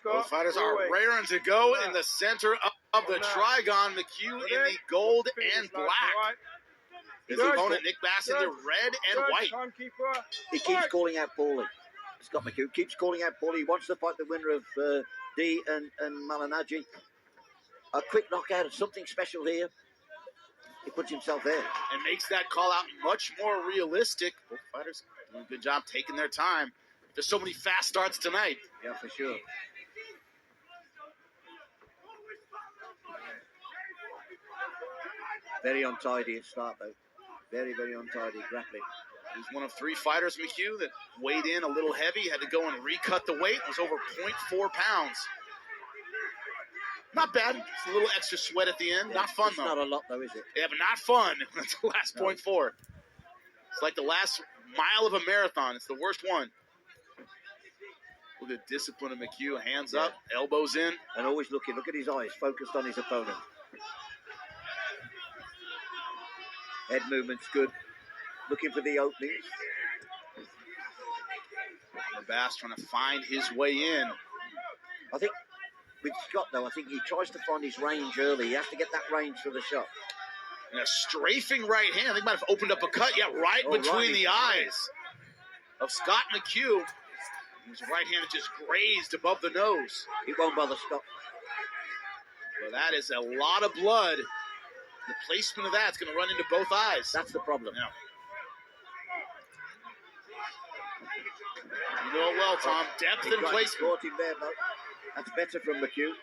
Both fighters are raring to go in the center of the trigon. Mchugh in the gold and black. His opponent, Nick Bass, in the red and white. He keeps calling out Paulie. Scott Mchugh keeps calling out Paulie. He wants to fight the winner of D and Malinaji. A quick knockout, something special here. He puts himself there. And makes that call out much more realistic. Both fighters doing a good job taking their time. There's so many fast starts tonight. Yeah, for sure. Very untidy at start, though. Very, very untidy grappling. He's one of 3 fighters, Mchugh, that weighed in a little heavy, had to go and recut the weight. It was over 0.4 pounds. Not bad. It's a little extra sweat at the end. Yeah, not fun, it's though. Not a lot, though, is it? Yeah, but not fun. That's the last 0.4. It's like the last mile of a marathon. It's the worst one. Look at the discipline of Mchugh. Hands up, elbows in. And always looking. Look at his eyes, focused on his opponent. Head movement's good. Looking for the opening. Bass trying to find his way in. I think with Scott, though, I think he tries to find his range early. He has to get that range for the shot. And a strafing right hand. They might have opened up a cut. Yeah, right between the eyes of Scott Mchugh. His right hand just grazed above the nose. He won't bother Scott. Well, that is a lot of blood. The placement of that's going to run into both eyes. That's the problem. Yeah. You know it well, Tom. Depth and placement. Caught him there, though. That's better from Mchugh.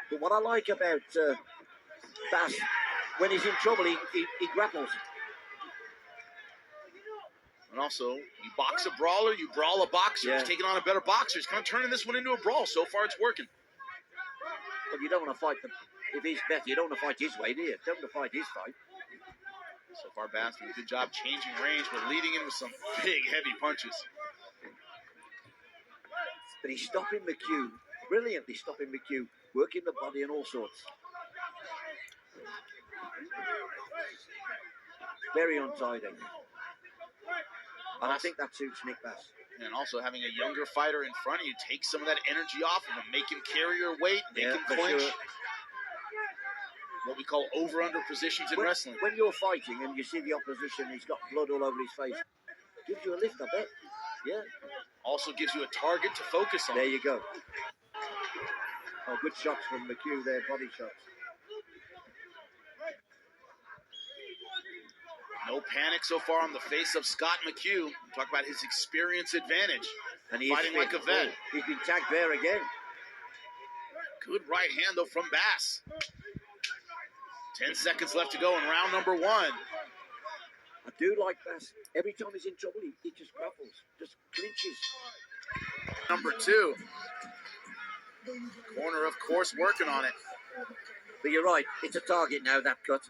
But what I like about Bass, when he's in trouble, he grapples. And also, you box a brawler, you brawl a boxer. He's taking on a better boxer. He's kind of turning this one into a brawl. So far, it's working. But you don't want to fight them. If he's better, you don't want to fight his way, do you? You don't want to fight his fight. So far, Bass doing a good job changing range, but leading in with some big, heavy punches. But he's stopping Mchugh, brilliantly stopping Mchugh, working the body and all sorts. Very untidy. And I think that suits Nick Bass. And also having a younger fighter in front of you, take some of that energy off of him, make him carry your weight, make him clinch. Sure. What we call over-under positions in wrestling. When you're fighting and you see the opposition, he's got blood all over his face, gives you a lift, I bet. Yeah. Also gives you a target to focus on. There you go. Oh, good shots from Mchugh there, body shots. No panic so far on the face of Scott Mchugh. Talk about his experience advantage. And he's fighting like a vet. He's been tagged there again. Good right hand, though, from Bass. 10 seconds left to go in round number 1. I do like Bass. Every time he's in trouble, he just grapples, just clinches. Number 2. Corner, of course, working on it. But you're right, it's a target now, that cut.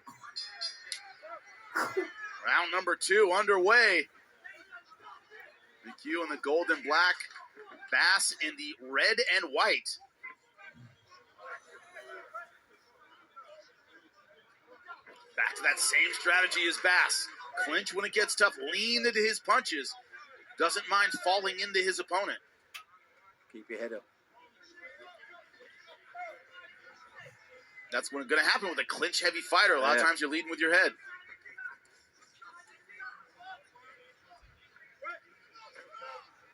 Round number 2 underway. Mchugh in the gold and black. Bass in the red and white. Back to that same strategy as Bass. Clinch when it gets tough. Lean into his punches. Doesn't mind falling into his opponent. Keep your head up. That's what's going to happen with a clinch-heavy fighter. A lot of times you're leading with your head.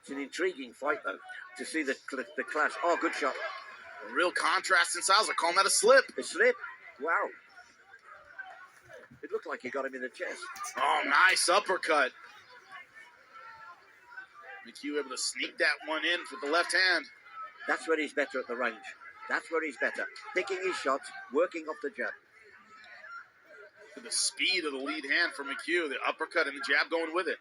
It's an intriguing fight, though, to see the clash. Oh, good shot. A real contrast in styles. I call that a slip. A slip? Wow. It looked like he got him in the chest. Oh, nice uppercut. Mchugh able to sneak that one in with the left hand. That's where he's better at the range. That's where he's better. Picking his shots, working off the jab. The speed of the lead hand for Mchugh. The uppercut and the jab going with it.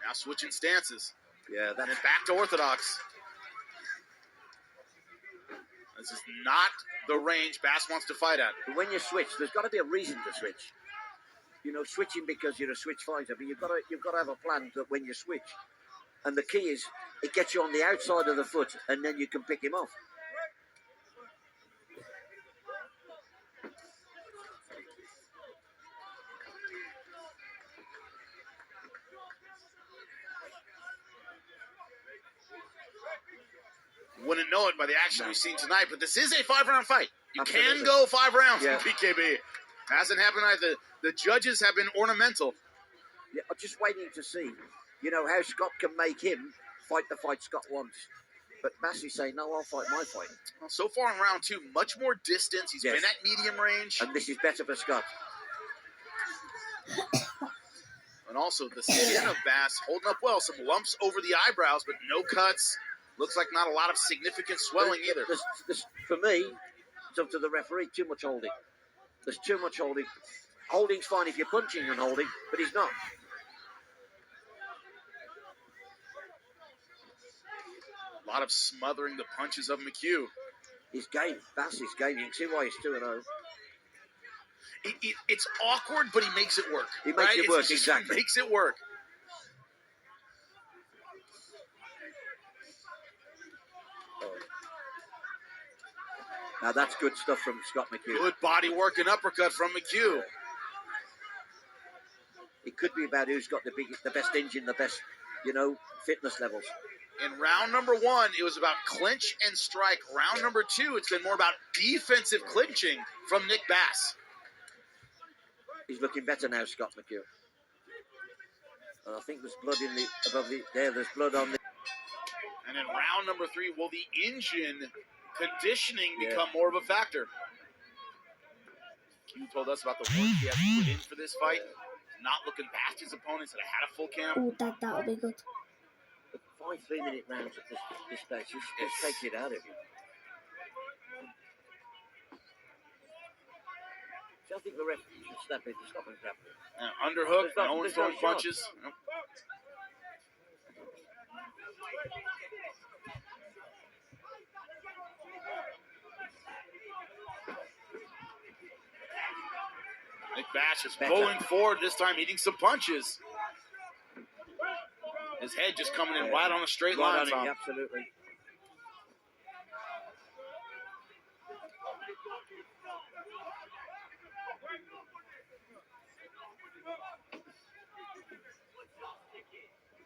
Now switching stances. Yeah, and then back to orthodox. This is not the range Bass wants to fight at. But when you switch, there's got to be a reason to switch. You know, switching because you're a switch fighter, but you've got to have a plan that when you switch. And the key is, it gets you on the outside of the foot, and then you can pick him off. wouldn't know it by the action we've seen tonight, but this is a 5-round fight. You Absolutely. can go 5 rounds Yeah. in BKB. Hasn't happened either. The judges have been ornamental. Yeah, I'm just waiting to see, how Scott can make him fight the fight Scott wants. But Massey's saying, no, I'll fight my fight. Well, so far in round 2, much more distance. He's Yes. been at medium range. And this is better for Scott. And also the skin of Bass holding up well. Some lumps over the eyebrows, but no cuts. Looks like not a lot of significant swelling either. For me, it's up to the referee. Too much holding. There's too much holding. Holding's fine if you're punching and holding, but he's not. A lot of smothering the punches of Mchugh. His game. Bass is game. You can see why he's 2-0. It's awkward, but he makes it work. He makes it work, He exactly. makes it work. Now that's good stuff from Scott Mchugh. Good body work and uppercut from Mchugh. It could be about who's got the best engine, the best, fitness levels. In round number 1, it was about clinch and strike. Round number 2, it's been more about defensive clinching from Nick Bass. He's looking better now, Scott Mchugh. And I think there's blood there's blood on the... And in round number 3, will the engine conditioning become more of a factor? Q told us about the work he had to put in for this fight. Not looking past his opponents that had a full camp. Oh, that'll be good. 5 3-minute rounds at this stage just takes it out of you. So I think the ref should step in to stop and grab it. Underhook, no one's throwing punches. Nope. Nick Bass is pulling forward, this time eating some punches. His head just coming in right on a straight line. Absolutely.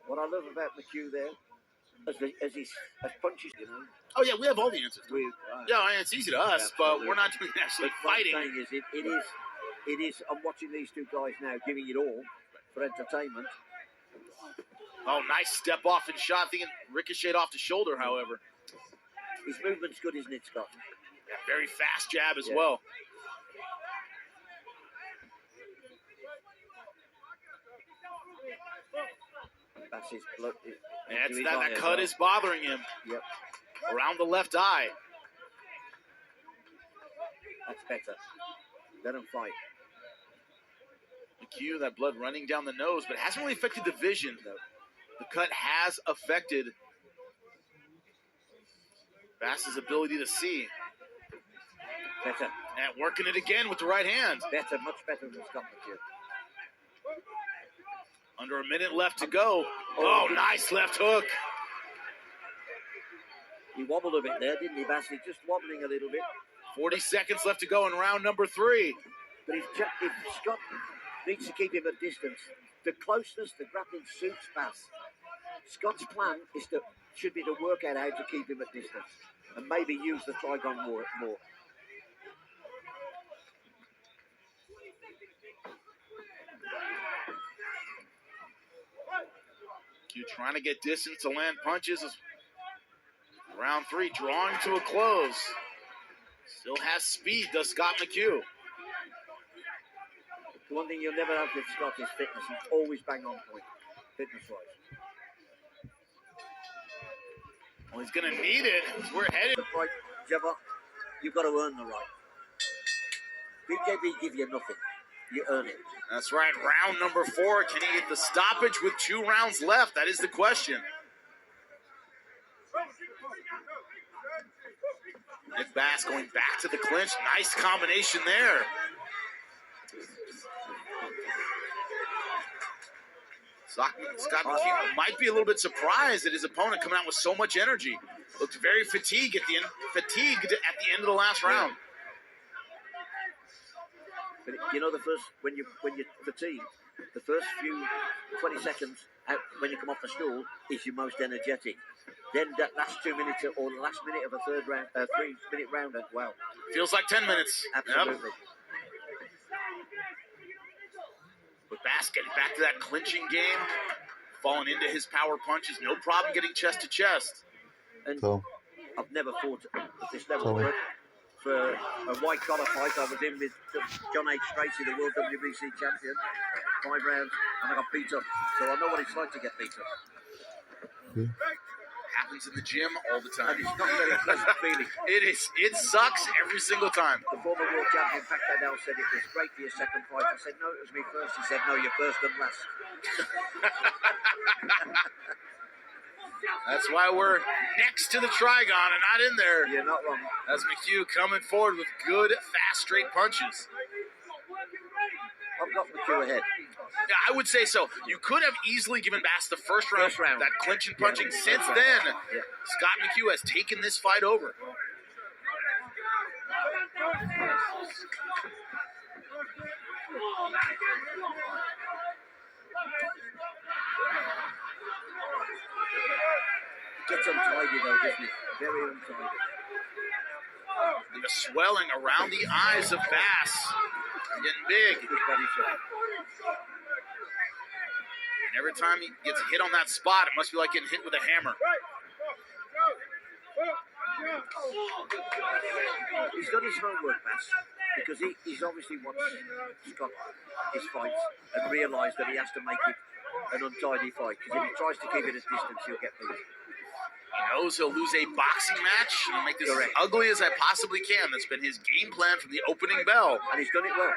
What I love about Mchugh there, as punches, Oh yeah, we have all the answers. Yeah, I mean, it's easy to us, but we're not doing actually fighting. What I'm saying is, it is. I'm watching these two guys now giving it all for entertainment. Oh, nice step off and shot. Thinking ricocheted off the shoulder, however. His movement's good, isn't it, Scott? Yeah, very fast jab as well. That's his blood. That cut is bothering him. Yep. Around the left eye. That's better. Let him fight. Mchugh, that blood running down the nose, but it hasn't really affected the vision. The cut has affected Bass's ability to see. Better. And working it again with the right hand. Better, much better than Scott Mchugh. Under a minute left to go. Oh, nice left hook. He wobbled a bit there, didn't he, Bass? He's just wobbling a little bit. 40 seconds left to go in round number 3. But if Scott needs to keep him at distance, the closeness, the grappling suits Bass. Scott's plan should be to work out how to keep him at distance and maybe use the trigon more. Mchugh trying to get distance to land punches. Round 3 drawing to a close. Still has speed, does Scott Mchugh. The one thing you'll never have with Scott is fitness. He's always bang on point, fitness-wise. Well, he's going to need it. We're headed. The right, Jabba, you've got to earn the right. BKB give you nothing. You earn it. That's right. Round number 4. Can he get the stoppage with 2 rounds left? That is the question. Nick Bass going back to the clinch. Nice combination there. Scott Mchugh might be a little bit surprised at his opponent coming out with so much energy. Looked very fatigued at the end of the last round. But when you're fatigued, the first few 20 seconds out when you come off the stool is your most energetic. then that last 2 minutes or the last minute of a 3-minute rounder. Wow. Feels like 10 minutes. Absolutely. Yep. But Bass getting back to that clinching game, falling into his power punches, no problem getting chest to chest. And I've never fought at this level, but for a white collar fight, I was in with John H. Tracy, the World WBC champion, 5 rounds, and I got beat up. So I know what it's like to get beat up. Happens in the gym all the time. And it's not a very pleasant feeling. It sucks every single time. The former world champion, Pat Cadell, said it was great for your second fight. I said, no, it was me first. He said, no, you're first and last. That's why we're next to the Trigon and not in there. You're not wrong. As Mchugh coming forward with good, fast, straight punches. I've got Mchugh ahead. Yeah, I would say so. You could have easily given Bass the first round. That clinch and punching. Yeah, since then, Scott Mchugh has taken this fight over. Gets untidy though, doesn't it? Very untidy. And the swelling around the eyes of Bass. Getting big. And every time he gets hit on that spot, it must be like getting hit with a hammer. He's done his homework, Bass, because he's obviously watched Scott his fights and realised that he has to make it an untidy fight, because if he tries to keep it at distance, he'll get beat. He knows he'll lose a boxing match. He'll make this as ugly as I possibly can. That's been his game plan from the opening bell. And he's done it well.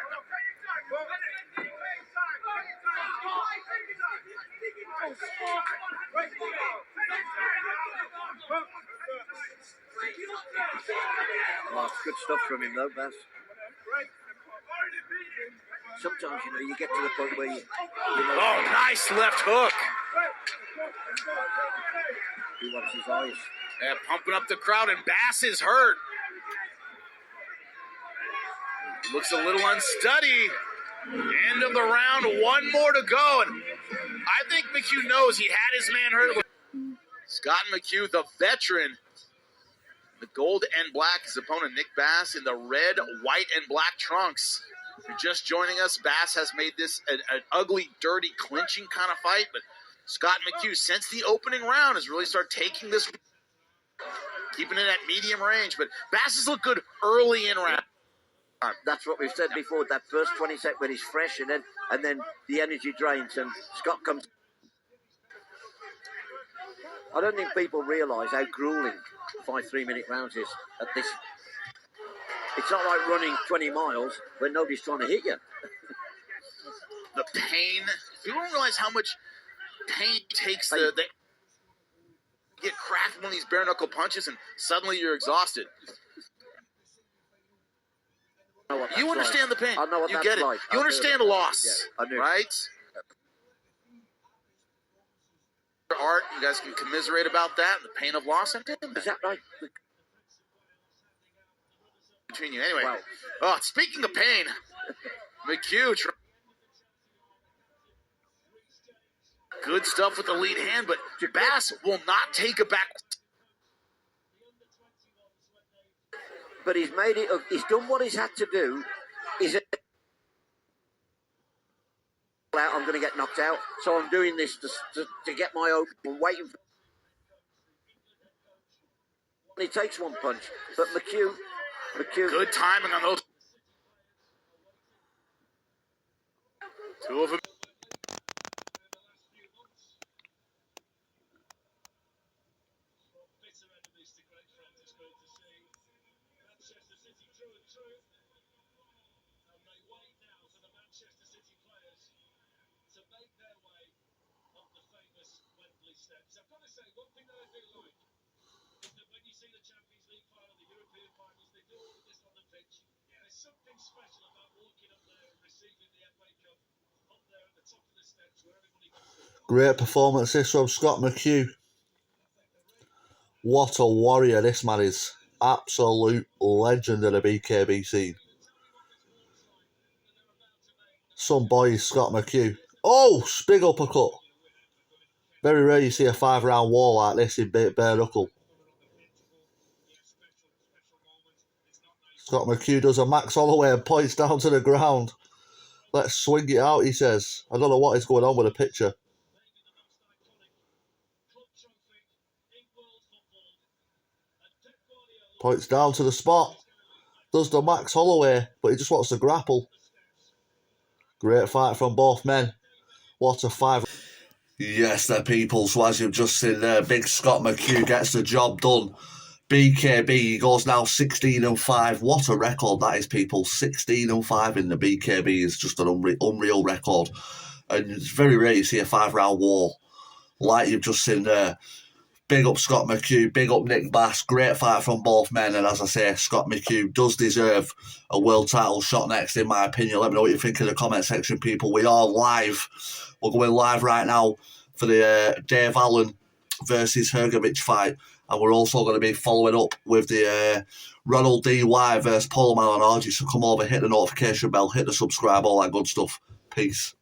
Oh, it's good stuff from him though, Bass. Sometimes, you get to the point where you oh, nice left hook. He wants his eyes. Yeah, pumping up the crowd, and Bass is hurt. Looks a little unsteady. End of the round, one more to go. And I think Mchugh knows he had his man hurt. Scott Mchugh, the veteran. The gold and black, his opponent Nick Bass in the red, white, and black trunks. If you're just joining us, Bass has made this an ugly, dirty, clinching kind of fight, but Scott Mchugh, since the opening round, has really started taking this, keeping it at medium range, but Bass has looked good early in round. That's what we've said before, that first 20 seconds when he's fresh, and then the energy drains, and Scott comes. I don't think people realise how grueling 5 3-minute rounds is at this. It's not like running 20 miles when nobody's trying to hit you. The pain. People don't realize how much pain takes the get cracked from one of these bare knuckle punches, and suddenly you're exhausted. You understand the pain. I know what you get it. Like. You understand the loss, right? Art, you guys can commiserate about that, the pain of loss. Is that right? Between you, anyway. Wow. Oh, speaking of pain, Mchugh. Good stuff with the lead hand, but Bass will not take it back. But he's made it. He's done what he's had to do. I'm going to get knocked out, so I'm doing this to get my open. I'm waiting for. He takes one punch, but Mchugh. Good timing on those. Two of them. Great performance this from Scott Mchugh. What a warrior this man is. Absolute legend of the BKB scene. Some boy is Scott Mchugh. Oh, big uppercut. Very rare you see a 5-round war like this in bare knuckle. Scott Mchugh does a Max Holloway and points down to the ground. Let's swing it out, he says. I don't know what is going on with the picture. Points down to the spot. Does the Max Holloway, but he just wants to grapple. Great fight from both men. What a 5. Yes, there, people. So as you've just seen there, big Scott Mchugh gets the job done. BKB, he goes now 16-5. What a record that is, people. 16-5 in the BKB is just an unreal record. And it's very rare you see a 5-round war like you've just seen there. Big up Scott Mchugh, big up Nick Bass. Great fight from both men. And as I say, Scott Mchugh does deserve a world title shot next, in my opinion. Let me know what you think in the comment section, people. We are live. We're going live right now for the Dave Allen versus Hrgovic fight. And we're also going to be following up with the Ronald D.Y. versus Paul Malignaggi. So come over, hit the notification bell, hit the subscribe, all that good stuff. Peace.